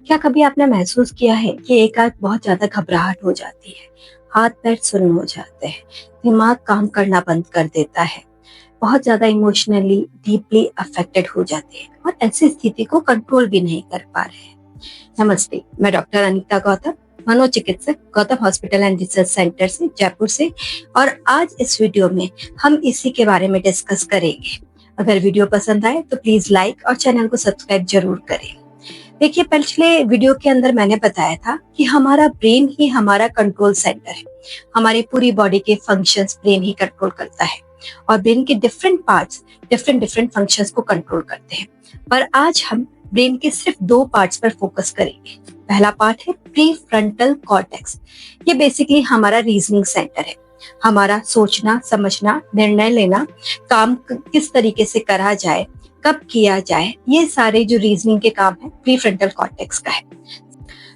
क्या कभी आपने महसूस किया है कि एक आध बहुत ज़्यादा घबराहट हो जाती है, हाथ-पैर सुन्न हो जाते हैं, दिमाग काम करना बंद कर देता है, बहुत ज़्यादा इमोशनली डीपली अफेक्टेड हो जाते हैं और ऐसी स्थिति को कंट्रोल भी नहीं कर पा रहे हैं। नमस्ते, मैं डॉक्टर अनीता गौतम, मनोचिकित्सक Gautam hospital and research centre से जयपुर से और आज इस वीडियो में हम इसी के बारे में डिस्कस करेंगे। अगर वीडियो पसंद आए तो प्लीज लाइक और चैनल को सब्सक्राइब जरूर करें। देखिए, पिछले वीडियो के अंदर मैंने बताया था कि हमारा ब्रेन ही हमारा कंट्रोल सेंटर है। हमारी पूरी बॉडी के फंक्शंस ब्रेन ही कंट्रोल करता है और ब्रेन के different parts different different functions को कंट्रोल करते हैं। पर आज हम ब्रेन के सिर्फ दो पार्ट्स पर फोकस करेंगे। पहला पार्ट है प्री फ्रंटल कॉर्टेक्स। ये बेसिकली हमारा रीजनिंग सेंटर है। हमारा सोचना, समझना, निर्णय लेना, काम किस तरीके से करा जाए, कब किया जाए, ये सारे जो रीजनिंग के काम है प्री फ्रंटल कॉर्टेक्स का है।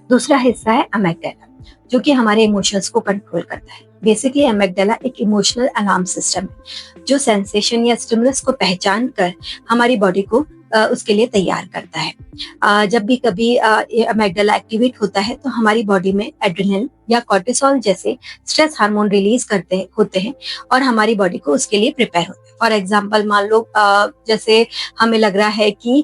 दूसरा हिस्सा है अमेगडाला, जो कि हमारे इमोशंस को कंट्रोल करता है। बेसिकली अमेगडाला एक इमोशनल अलार्म सिस्टम है जो सेंसेशन या स्टिमुलस को पहचान कर हमारी बॉडी को उसके लिए तैयार करता है। जब भी कभी ये अमेगडाला एक्टिवेट होता है तो हमारी बॉडी में एड्रेनलिन या कॉर्टिसोल जैसे स्ट्रेस हार्मोन रिलीज करते होते हैं और हमारी बॉडी को उसके लिए प्रिपेयर होते हैं। फॉर एग्जाम्पल, मान लो जैसे हमें लग रहा है कि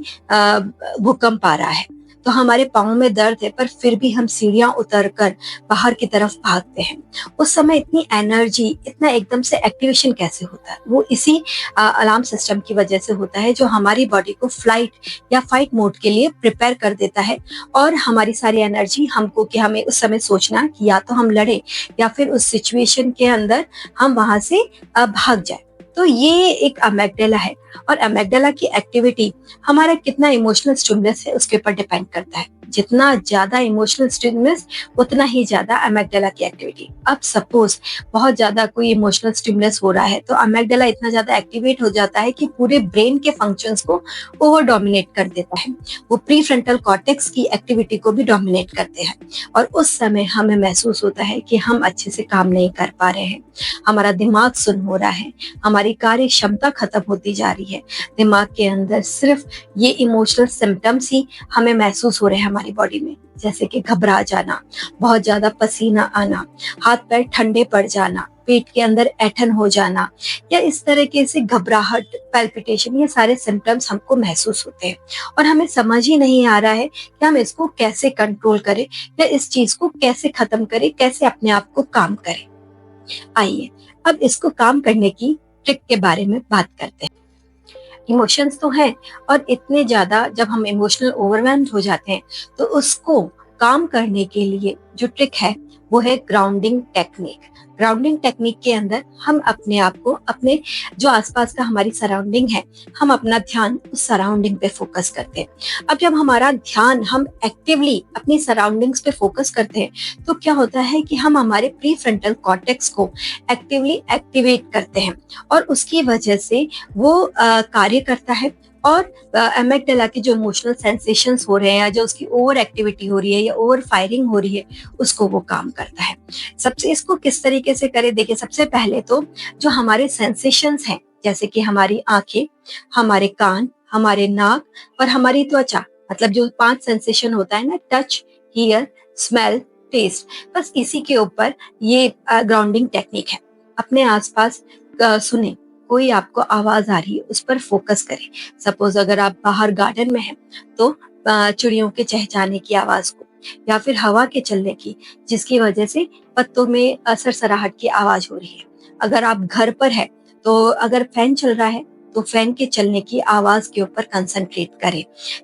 भूकंप आ रहा है, तो हमारे पाँव में दर्द है पर फिर भी हम सीढ़ियां उतरकर बाहर की तरफ भागते हैं। उस समय इतनी एनर्जी, इतना एकदम से एक्टिवेशन कैसे होता है? वो इसी अलार्म सिस्टम की वजह से होता है जो हमारी बॉडी को फ्लाइट या फाइट मोड के लिए प्रिपेयर कर देता है और हमारी सारी एनर्जी हमको कि हमें उस समय सोचना कि या तो हम लड़े या फिर उस सिचुएशन के अंदर हम वहां से भाग जाए। तो ये एक अमेगडाला है और अमेगडाला की एक्टिविटी हमारा कितना इमोशनल स्टिमुलस है उसके ऊपर डिपेंड करता है। जितना ज्यादा इमोशनल स्टिमुलस उतना ही ज्यादा अमेगडाला की एक्टिविटी। अब सपोज बहुत ज्यादा कोई इमोशनल स्टिमुलस हो रहा है तो अमेगडाला इतना ज्यादा एक्टिवेट हो जाता है कि पूरे ब्रेन के फंक्शंस को ओवर डोमिनेट कर देता है। वो प्री फ्रंटल कॉर्टेक्स की एक्टिविटी को भी डोमिनेट करते हैं और उस समय हमें महसूस होता है कि हम अच्छे से काम नहीं कर पा रहे हैं, हमारा दिमाग सुन्न हो रहा है, हमारी कार्य क्षमता खत्म होती जा रही है। दिमाग के अंदर सिर्फ ये इमोशनल सिम्टम्स ही हमें महसूस हो रहे हैं हमारी बॉडी में, जैसे कि घबरा जाना, बहुत ज्यादा पसीना आना, हाथ पैर ठंडे पड़ जाना, पेट के अंदर ऐंठन हो जाना या इस तरीके से घबराहट, पैल्पिटेशन, ये सारे सिम्टम्स हमको महसूस होते हैं और हमें समझ ही नहीं आ रहा है कि हम इसको कैसे कंट्रोल करें या इस चीज को कैसे खत्म करें, कैसे अपने आप को काम करें। आइए अब इसको काम करने की ट्रिक के बारे में बात करते हैं। इमोशंस तो हैं और इतने ज्यादा जब हम इमोशनल ओवरवेल्म्ड हो जाते हैं तो उसको काम करने के लिए जो ट्रिक है वो है ग्राउंडिंग टेक्निक। ग्राउंडिंग टेक्निक के अंदर हम अपने आप को, अपने जो आसपास का हमारी सराउंडिंग है, हम अपना ध्यान उस सराउंडिंग पे फोकस करते हैं। अब जब हमारा ध्यान हम एक्टिवली अपनी सराउंडिंग्स पे फोकस करते हैं तो क्या होता है कि हम हमारे प्री फ्रंटल कॉर्टेक्स को एक्टिवली एक्टिवेट करते हैं और उसकी वजह से वो कार्य करता है और अमेगडाला के जो इमोशनल सेंसेशंस हो रहे हैं या जो उसकी ओवर एक्टिविटी हो रही है या ओवर फायरिंग हो रही है उसको वो काम करता है। सबसे इसको किस तरीके से करे, देखिए, सबसे पहले तो जो हमारे सेंसेशंस हैं, जैसे कि हमारी आंखें, हमारे कान, हमारे नाक और हमारी त्वचा, मतलब जो 5 सेंसेशन होता है ना, टच, हियर, स्मेल, टेस्ट, बस इसी के ऊपर ये ग्राउंडिंग टेक्निक है। अपने आसपास सुने, कोई आपको आवाज आ रही है उस पर फोकस करें। सपोज अगर आप बाहर गार्डन में हैं तो चिड़ियों के चहचहाने की आवाज को या फिर हवा के चलने की, जिसकी वजह से पत्तों में सरसराहट की आवाज हो रही है। अगर आप घर पर है तो अगर फैन चल रहा है तो फैन के चलने की आवाज के ऊपर कंसंट्रेट करें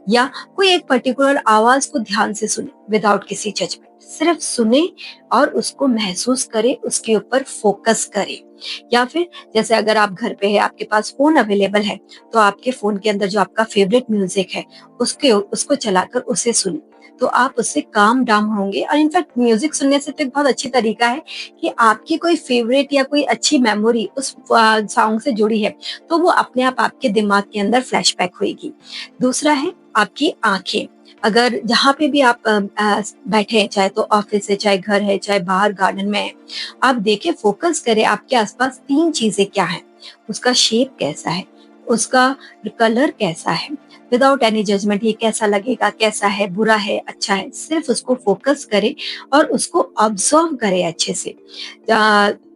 या कोई एक पर्टिकुलर आवाज को ध्यान से सुने विदाउट किसी जजमेंट। सिर्फ सुने और उसको महसूस करें, उसके ऊपर फोकस करें। या फिर जैसे अगर आप घर पे है, आपके पास फोन अवेलेबल है तो आपके फोन के अंदर जो आपका फेवरेट म्यूजिक है उसको चलाकर उसे सुने तो आप उससे काम डाउन होंगे। और इनफैक्ट म्यूजिक सुनने से तो एक बहुत अच्छी तरीका है कि आपकी कोई फेवरेट या कोई अच्छी मेमोरी उस सॉन्ग से जुड़ी है तो वो अपने आप आपके दिमाग के अंदर फ्लैशबैक होगी। दूसरा है आपकी आंखें। अगर जहाँ पे भी आप बैठे हैं, चाहे तो ऑफिस है, चाहे घर है, चाहे बाहर गार्डन में है, आप देखें, फोकस करें आपके आसपास 3 चीजें क्या हैं, उसका शेप कैसा है, उसका कलर कैसा है, विदाउट एनी जजमेंट ये कैसा लगेगा, कैसा है, बुरा है, अच्छा है, सिर्फ उसको फोकस करें और उसको ऑब्जर्व करें अच्छे से।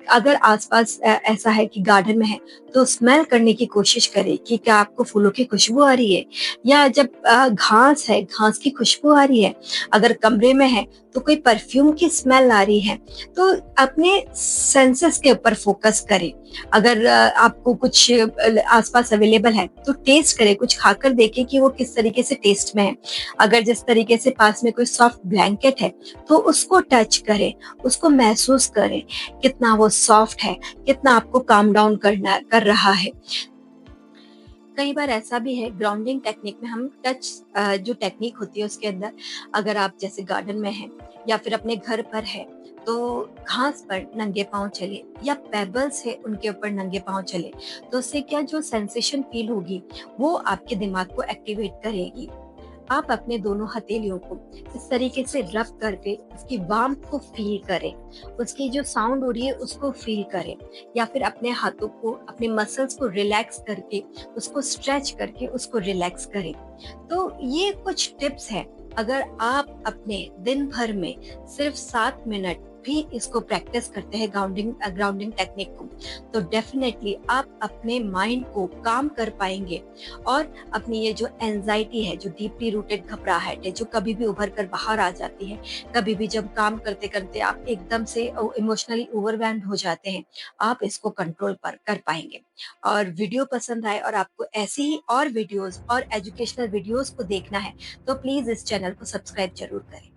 अगर आसपास ऐसा है कि गार्डन में है तो स्मेल करने की कोशिश करें कि क्या आपको फूलों की खुशबू आ रही है, या जब घास है घास की खुशबू आ रही है, अगर कमरे में है तो कोई परफ्यूम की स्मेल आ रही है। तो अपने सेंसेस के ऊपर फोकस करें। अगर आपको कुछ आसपास अवेलेबल है तो टेस्ट करें, कुछ खाकर देखें कि वो किस तरीके से टेस्ट में है। अगर जिस तरीके से पास में कोई सॉफ्ट ब्लैंकेट है तो उसको टच करें, उसको महसूस करें, कितना वो सॉफ्ट है, कितना आपको काम डाउन करना कर रहा है। कई बार ऐसा भी है ग्राउंडिंग टेक्निक में हम टच जो टेक्निक होती है उसके अंदर, अगर आप जैसे गार्डन में हैं या फिर अपने घर पर है तो घास पर नंगे पांव चले या पेबल्स है उनके ऊपर नंगे पांव चले, तो उससे क्या जो सेंसेशन फील होगी वो आपके दिमाग को एक्टिवेट करेगी। आप अपने दोनों हथेलियों को इस तरीके से रब करके उसकी वार्मथ को फील करें, उसकी जो साउंड हो रही है उसको फील करें, या फिर अपने हाथों को अपने मसल्स को रिलैक्स करके उसको स्ट्रेच करके उसको रिलैक्स करें। तो ये कुछ टिप्स हैं। अगर आप अपने दिन भर में सिर्फ 7 मिनट भी इसको प्रैक्टिस करते हैं ग्राउंडिंग ग्राउंडिंग टेक्निक को, तो डेफिनेटली आप अपने माइंड को काम कर पाएंगे और अपनी ये जो एंजाइटी है, जो डीपली रूटेड घबराहट है, जो कभी भी उभर कर बाहर आ जाती है, कभी भी जब काम करते करते आप एकदम से इमोशनली ओवरवेल्म्ड हो जाते हैं, आप इसको कंट्रोल पर कर पाएंगे। और वीडियो पसंद आए और आपको ऐसी ही और वीडियोस और एजुकेशनल वीडियोस को देखना है तो प्लीज इस चैनल को सब्सक्राइब जरूर करें।